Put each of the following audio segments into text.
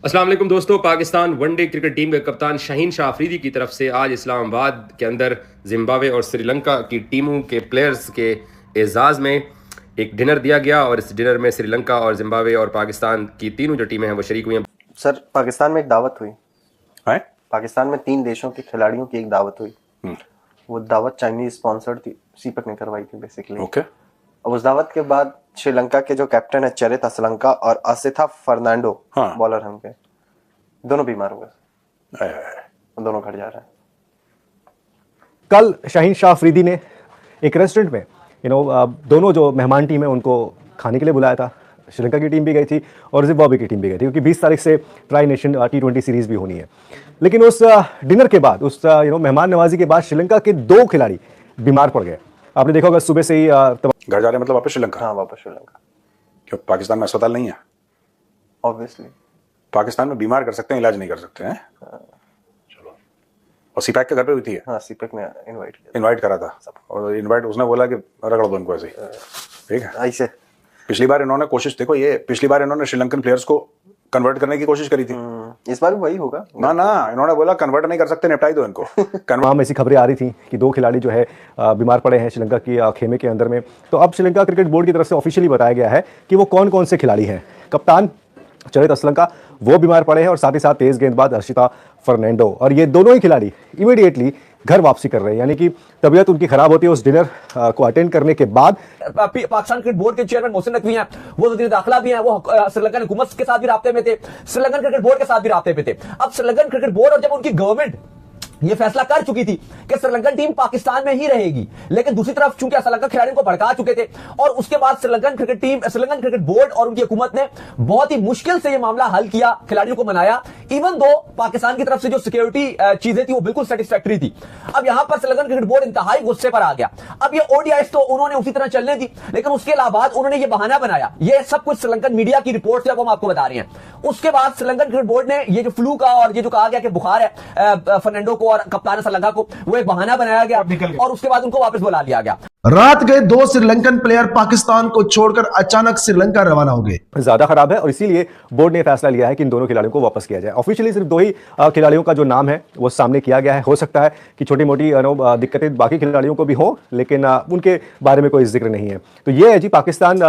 अस्सलाम वालेकुम दोस्तों। पाकिस्तान वनडे क्रिकेट टीम के कप्तान शाहीन शाह अफरीदी की तरफ से आज इस्लामाबाद के अंदर जिम्बाब्वे और श्रीलंका की टीमों के प्लेयर्स के एजाज़ में एक डिनर दिया गया और इस डिनर में श्रीलंका और जिम्बाब्वे और पाकिस्तान की तीनों जो टीमें हैं वो शरीक हुई हैं। सर, पाकिस्तान में एक दावत हुई है? पाकिस्तान में 3 देशों के खिलाड़ियों की एक दावत हुई। वो दावत चाइनीज स्पॉन्सर्ड थी, सीपक ने करवाई थी बेसिकली। ओके। अब उस दावत के बाद श्रीलंका के जो कैप्टन है चरित असलंका और असिथा फर्नांडो, बॉलर हैं उनके, दोनों बीमार हो गए। दोनों घर जा रहे हैं। कल शाहीन शाह अफरीदी ने एक रेस्टोरेंट में दोनों जो मेहमान टीम है उनको खाने के लिए बुलाया था। श्रीलंका की टीम भी गई थी और जिम्बाब्वे की टीम भी गई थी, क्योंकि 20 तारीख से ट्राई नेशन T20 सीरीज भी होनी है। लेकिन उस डिनर के बाद, उस मेहमान नवाजी के बाद श्रीलंका के 2 खिलाड़ी बीमार पड़ गए। आपने देखा होगा सुबह से ही घर जा रहे हैं, मतलब वापस श्रीलंका। हाँ, वापस श्रीलंका। क्यों पाकिस्तान में अस्पताल नहीं है? ऑब्वियसली पाकिस्तान में बीमार कर सकते हैं, इलाज नहीं कर सकते हैं। चलो। और सीपैक के घर पे हुई थी? हाँ, सीपैक ने इनवाइट करा था और इनवाइट उसने बोला कि रगड़ दो इनको ऐसे ही। ठीक है। ऐसे पिछली बार इन्होंने कोशिश, देखो ये पिछली बार इन्होंने श्रीलंकन प्लेयर्स को कन्वर्ट करने की कोशिश करी थी। इस बार भी वही होगा ना, इन्होंने बोला कन्वर्ट नहीं कर सकते, निपटाई दो इनको। तमाम ऐसी खबरें आ रही थी कि 2 खिलाड़ी जो है बीमार पड़े हैं श्रीलंका की खेमे के अंदर में। तो अब श्रीलंका क्रिकेट बोर्ड की तरफ से ऑफिशियली बताया गया है कि वो कौन कौन से खिलाड़ी हैं। कप्तान चरित असलंका वो बीमार पड़े हैं और साथ ही साथ तेज गेंदबाज अशिता फर्नांडो, और ये दोनों ही खिलाड़ी इमीडिएटली घर वापसी कर रहे हैं। यानी कि तबीयत उनकी खराब होती है उस डिनर को अटेंड करने के बाद। पाकिस्तान क्रिकेट बोर्ड के चेयरमैन मोहसिन नकवी हैं, वो वज़ीर दाखिला भी हैं, वो श्रीलंकन हुकूमत के साथ भी राब्ते में थे, श्रीलंकन क्रिकेट बोर्ड के साथ भी राब्ते में थे। अब श्रीलंकन क्रिकेट बोर्ड और जब उनकी गवर्नमेंट ये फैसला कर चुकी थी कि श्रीलंकन टीम पाकिस्तान में ही रहेगी, लेकिन दूसरी तरफ चूंकि श्रीलंका खिलाड़ियों को भड़का चुके थे और उसके बाद श्रीलंकन क्रिकेट बोर्ड और उनकी हुकूमत ने बहुत ही मुश्किल से ये मामला हल किया, खिलाड़ियों को मनाया, इवन दो पाकिस्तान की तरफ से जो सिक्योरिटी चीजें थी वो बिल्कुल सेटिस्फैक्टरी थी। अब यहां पर श्रीलंकन क्रिकेट बोर्ड इंतहाई गुस्से पर आ गया। अब ये ओडीआईस तो उन्होंने उसी तरह चलने दी, लेकिन उसके बाद उन्होंने ये बहाना बनाया, ये सब कुछ श्रीलंकन मीडिया की रिपोर्ट से अब हम आपको बता रहे हैं। उसके बाद श्रीलंकन क्रिकेट बोर्ड ने ये जो फ्लू का और ये जो कहा गया कि बुखार है फर्नांडो को और कप्तान श्रीलंका को, वो एक बहाना बनाया गया और उसके बाद उनको वापस बुला लिया गया। रात गए 2 श्रीलंकन प्लेयर पाकिस्तान को छोड़कर अचानक श्रीलंका रवाना हो गए। ज्यादा खराब है और इसीलिए बोर्ड ने फैसला लिया है कि इन दोनों खिलाड़ियों को वापस किया जाए। ऑफिशियली सिर्फ 2 ही खिलाड़ियों का जो नाम है वो सामने किया गया है। हो सकता है कि छोटी मोटी दिक्कतें बाकी खिलाड़ियों को भी हो, लेकिन उनके बारे में कोई जिक्र नहीं है। तो ये है जी पाकिस्तान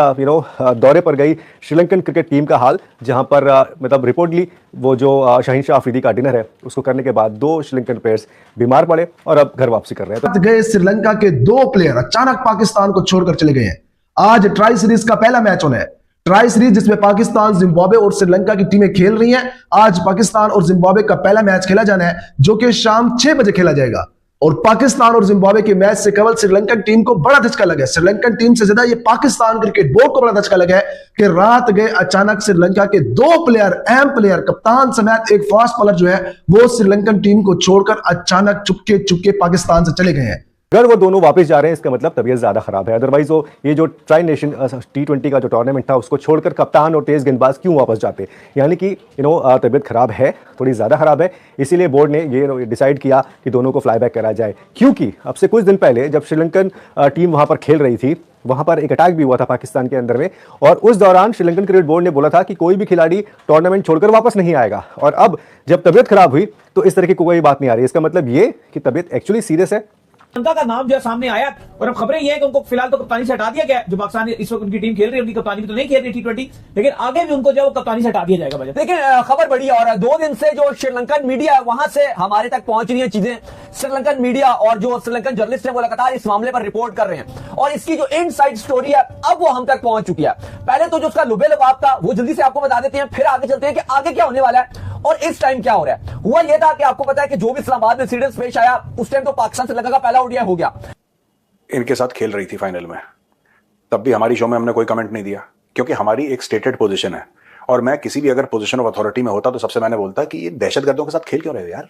दौरे पर गई श्रीलंकन क्रिकेट टीम का हाल, जहां पर मतलब रिपोर्टली वो जो शाहीन शाह अफरीदी का डिनर है उसको करने के बाद 2 श्रीलंकन प्लेयर्स बीमार पड़े और अब घर वापसी कर रहे हैं। गए श्रीलंका के 2 प्लेयर अचानक पाकिस्तान को छोड़कर चले गए हैं। आज ट्राई सीरीज का पहला मैच होना है। ट्राई सीरीज जिसमें पाकिस्तान, जिम्बाब्वे और श्रीलंका की टीमें खेल रही हैं। आज पाकिस्तान और जिम्बाब्वे का पहला मैच खेला जाना है, जो कि शाम 6 बजे खेला जाएगा। और पाकिस्तान और जिम्बाब्वे के मैच से केवल श्रीलंकन टीम को बड़ा धचका लगा है। श्रीलंकन टीम से ज्यादा ये पाकिस्तान क्रिकेट बोर्ड को बड़ा धचका लगा है कि रात गए अचानक श्रीलंका के 2 प्लेयर, अहम प्लेयर, कप्तान समेत एक फास्ट बॉलर जो है वो श्रीलंकन टीम को छोड़कर अचानक चुपके चुपके पाकिस्तान से चले गए हैं। अगर वो दोनों वापस जा रहे हैं इसका मतलब तबीयत ज्यादा खराब है। अदरवाइज वो ये जो ट्राई नेशन T20 का जो टूर्नामेंट था उसको छोड़कर कप्तान और तेज गेंदबाज क्यों वापस जाते? यानी कि तबीयत खराब है, थोड़ी ज्यादा खराब है, इसीलिए बोर्ड ने ये डिसाइड किया कि दोनों को फ्लाई बैक करा जाए। क्योंकि अब से कुछ दिन पहले जब श्रीलंकन टीम वहां पर खेल रही थी, वहां पर एक अटैक भी हुआ था पाकिस्तान के अंदर में, और उस दौरान श्रीलंकन क्रिकेट बोर्ड ने बोला था कि कोई भी खिलाड़ी टूर्नामेंट छोड़कर वापस नहीं आएगा। और अब जब तबीयत खराब हुई तो इस तरह की कोई बात नहीं आ रही। इसका मतलब ये कि तबीयत एक्चुअली सीरियस है। श्रीलंका का नाम जो है सामने आया और अब खबरें ये है कि उनको फिलहाल तो कप्तानी से हटा दिया गया। जो पाकिस्तान इस वक्त उनकी टीम खेल रही है, उनकी कप्तानी में तो नहीं खेल रही T20, लेकिन आगे भी उनको जो है वो कप्तानी से हटा दिया जाएगा। लेकिन खबर बड़ी और 2 दिन से जो श्रीलंकन मीडिया है वहां से हमारे तक पहुंच रही है चीजें। श्रीलंकन मीडिया और जो श्रीलंकन जर्नलिस्ट है वो लगातार इस मामले पर रिपोर्ट कर रहे हैं और इसकी जो इनसाइड स्टोरी है अब वो हम तक पहुंच चुकी है। पहले तो जो उसका लुबे लबाब था वो जल्दी से आपको बता देते हैं, फिर आगे चलते हैं कि आगे क्या होने वाला है और इस टाइम क्या हो रहा है। हुआ यह था कि आपको पता है कि जो भी इस्लामाबाद में इंसिडेंट पेश आया उस टाइम तो पाकिस्तान श्रीलंका का पहला ओडीआई हो गया। इनके साथ खेल रही थी फाइनल में, तब भी हमारी शो में हमने कोई कमेंट नहीं दिया, क्योंकि हमारी एक स्टेटेड पोजीशन है और मैं किसी भी अगर पोजीशन ऑफ अथॉरिटी में होता तो सबसे मैंने बोलता कि ये दहशतगर्दों के साथ खेल क्यों रहे हो यार।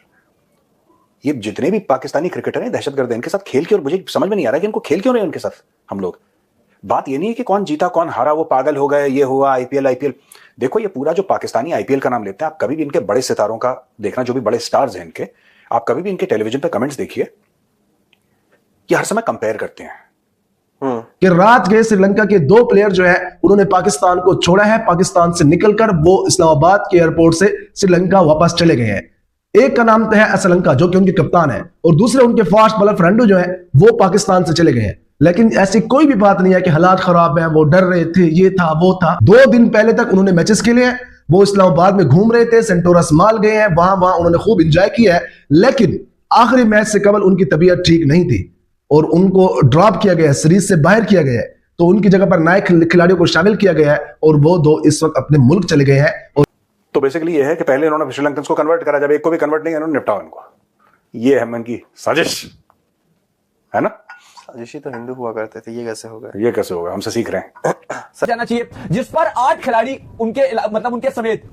ये जितने भी पाकिस्तानी क्रिकेटर हैं दहशतगर्द, इनके साथ खेल क्यों, मुझे समझ में नहीं आ रहा कि इनको खेल क्यों रहे हैं उनके साथ हम लोग। बात ये नहीं है कि कौन जीता कौन हारा, वो पागल हो गए, ये हुआ आईपीएल। देखो ये पूरा जो पाकिस्तानी आईपीएल का नाम लेते हैं, आप कभी भी इनके बड़े सितारों का देखना, जो भी बड़े स्टार्स हैं इनके, आप कभी भी इनके टेलीविजन पे कमेंट्स देखिए, ये हर समय कंपेयर करते हैं कि रात के श्रीलंका के 2 प्लेयर जो है उन्होंने पाकिस्तान को छोड़ा है। पाकिस्तान से निकलकर वो इस्लामाबाद के एयरपोर्ट से श्रीलंका वापस चले गए हैं। एक का नाम है असलंका जो कि उनके कप्तान है, और दूसरे उनके फास्ट बॉलर फर्नांडो जो है वो पाकिस्तान से चले गए हैं। लेकिन ऐसी कोई भी बात नहीं है कि हालात खराब है, वो डर रहे थे, ये था वो था। 2 दिन पहले तक उन्होंने मैचेस खेले हैं, वो इस्लामाबाद में घूम रहे थे, सेंटोरस मॉल गए हैं, वहां उन्होंने खूब एंजॉय किया है। लेकिन आखिरी मैच से कबल उनकी तबीयत ठीक नहीं थी और उनको ड्रॉप किया गया है, सीरीज से बाहर किया गया है। तो उनकी जगह पर नए खिलाड़ियों को शामिल किया गया है और वो 2 इस वक्त अपने मुल्क चले गए हैं। और तो बेसिकली ये है कि पहले इन्होंने श्रीलंकन को कन्वर्ट करा, जब एक को भी कन्वर्ट नहीं इन्होंने निपटाओ इनको। ये है इनकी साजिश, है ना। साजिशी तो हिंदू हुआ करते थे, ये कैसे हो गए? ये कैसे होगा, हमसे सीख रहे हैं। जाना चाहिए, जिस पर 8 खिलाड़ी उनके समेत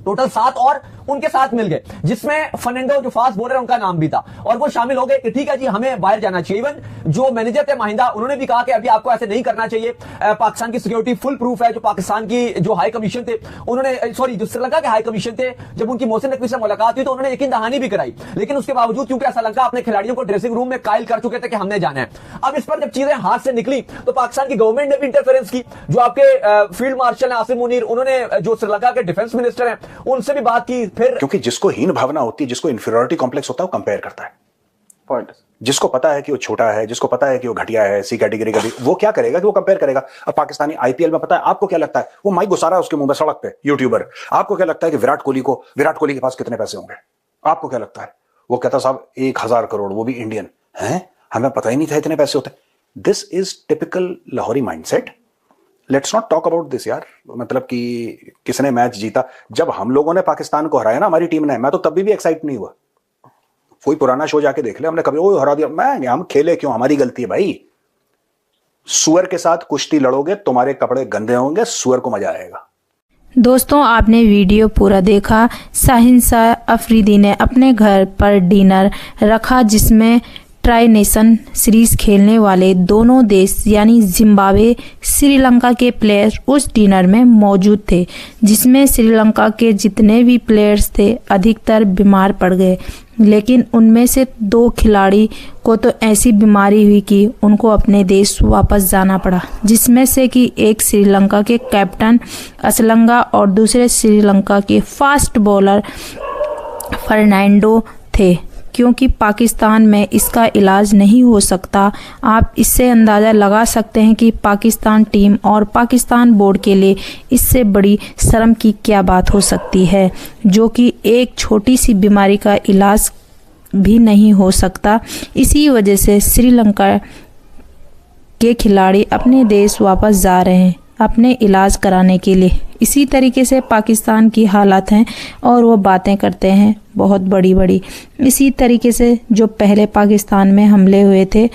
टोटल 7 और उनके साथ मिल गए, जिसमें फर्नांडो जो फास्ट बॉलर है उनका नाम भी था, और वो शामिल हो गए कि ठीक है जी हमें बाहर जाना चाहिए। इवन जो मैनेजर थे महिंदा, उन्होंने भी कहा कि अभी आपको ऐसे नहीं करना चाहिए, पाकिस्तान की सिक्योरिटी फुल प्रूफ है। जो पाकिस्तान की जो हाई कमीशन थे उन्होंने, जो श्रीलंका के हाई कमीशन थे, जब उनकी मोहसिन नकवी से मुलाकात हुई तो उन्होंने यकीन दहानी भी कराई, लेकिन उसके बावजूद क्योंकि श्रीलंका अपने खिलाड़ियों को ड्रेसिंग रूम में कायल कर चुके थे कि हमने जाना है। अब इस पर जब चीजें हाथ से निकली तो पाकिस्तान की गवर्नमेंट ने भी इंटरफेरेंस की। जो आपके फील्ड मार्शल आसिम मुनीर, उन्होंने जो श्रीलंका के डिफेंस मिनिस्टर हैं उनसे भी बात की। फिर क्योंकि जिसको हीन भावना होती है, जिसको इंफीरियरिटी कॉम्प्लेक्स होता है, वो कंपेयर करता है। पॉइंट। जिसको पता है कि वो छोटा है, जिसको पता है कि वो घटिया है, सी कैटेगरी का भी, वो क्या करेगा कि वो कंपेयर करेगा। अब पाकिस्तानी आईपीएल में पता है आपको क्या लगता है, वो माइक घुसा रहा है उसके मुंह में सड़क पे, यूट्यूबर। आपको क्या लगता है कि विराट कोहली के पास कितने पैसे होंगे? आपको क्या लगता है? वो कहता साहब 1000 करोड़, वो भी इंडियन है, हमें पता ही नहीं था इतने पैसे होते। This is typical Lahori mindset. Let's not talk about this यार। मतलब कि किसने मैच जीता, जब हम लोगों ने पाकिस्तान को हराया ना, हमारी टीम ने, मैं तो तब भी एक्साइट नहीं हुआ। कोई पुराना शो जाके देख ले, हमने कभी वो हरा दिया, मैं हम खेले क्यों, हमारी गलती है भाई। सुअर के साथ कुश्ती लड़ोगे, तुम्हारे कपड़े गंदे होंगे, सुअर को मजा आएगा। दोस्तों आपने वीडियो पूरा देखा। शाहीन शाह अफरीदी ने अपने घर पर डिनर रखा, जिसमें ट्राई नेशन सीरीज खेलने वाले दोनों देश यानी जिम्बाब्वे श्रीलंका के प्लेयर उस डिनर में मौजूद थे, जिसमें श्रीलंका के जितने भी प्लेयर्स थे अधिकतर बीमार पड़ गए। लेकिन उनमें से 2 खिलाड़ी को तो ऐसी बीमारी हुई कि उनको अपने देश वापस जाना पड़ा, जिसमें से कि एक श्रीलंका के कैप्टन असलंगा और दूसरे श्रीलंका के फास्ट बॉलर फर्नांडो थे। क्योंकि पाकिस्तान में इसका इलाज नहीं हो सकता, आप इससे अंदाज़ा लगा सकते हैं कि पाकिस्तान टीम और पाकिस्तान बोर्ड के लिए इससे बड़ी शर्म की क्या बात हो सकती है, जो कि एक छोटी सी बीमारी का इलाज भी नहीं हो सकता। इसी वजह से श्रीलंका के खिलाड़ी अपने देश वापस जा रहे हैं अपने इलाज कराने के लिए। इसी तरीके से पाकिस्तान की हालत हैं और वो बातें करते हैं बहुत बड़ी बड़ी। इसी तरीके से जो पहले पाकिस्तान में हमले हुए थे,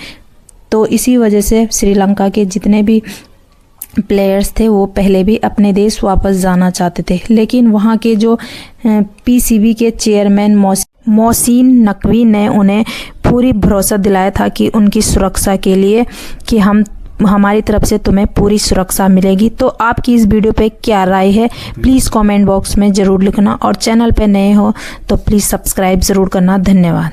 तो इसी वजह से श्रीलंका के जितने भी प्लेयर्स थे वो पहले भी अपने देश वापस जाना चाहते थे, लेकिन वहाँ के जो पीसीबी के चेयरमैन मोहसिन नकवी ने उन्हें पूरी भरोसा दिलाया था कि उनकी सुरक्षा के लिए कि हमारी तरफ से तुम्हें पूरी सुरक्षा मिलेगी। तो आपकी इस वीडियो पे क्या राय है, प्लीज़ कमेंट बॉक्स में ज़रूर लिखना, और चैनल पे नए हो तो प्लीज़ सब्सक्राइब ज़रूर करना। धन्यवाद।